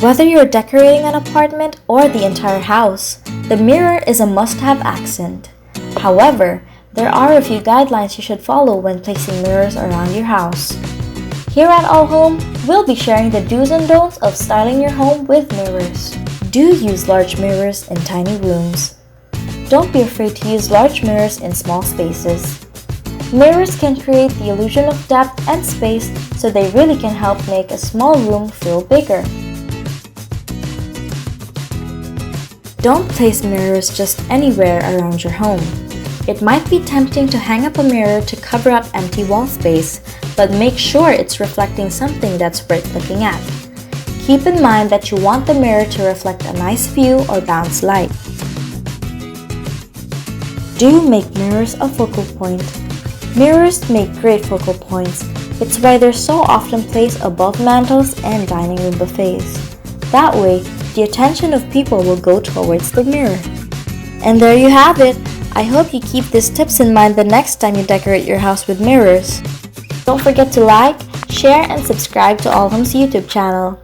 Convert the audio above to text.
Whether you're decorating an apartment or the entire house, the mirror is a must-have accent. However, there are a few guidelines you should follow when placing mirrors around your house. Here at AllHome, we'll be sharing the do's and don'ts of styling your home with mirrors. Do use large mirrors in tiny rooms. Don't be afraid to use large mirrors in small spaces. Mirrors can create the illusion of depth and space, so they really can help make a small room feel bigger. Don't place mirrors just anywhere around your home. It might be tempting to hang up a mirror to cover up empty wall space, but make sure it's reflecting something that's worth looking at. Keep in mind that you want the mirror to reflect a nice view or bounce light. Do make mirrors a focal point. Mirrors make great focal points. It's why they're so often placed above mantles and dining room buffets. That way, the attention of people will go towards the mirror. And there you have it! I hope you keep these tips in mind the next time you decorate your house with mirrors. Don't forget to like, share, and subscribe to AllHome's YouTube channel.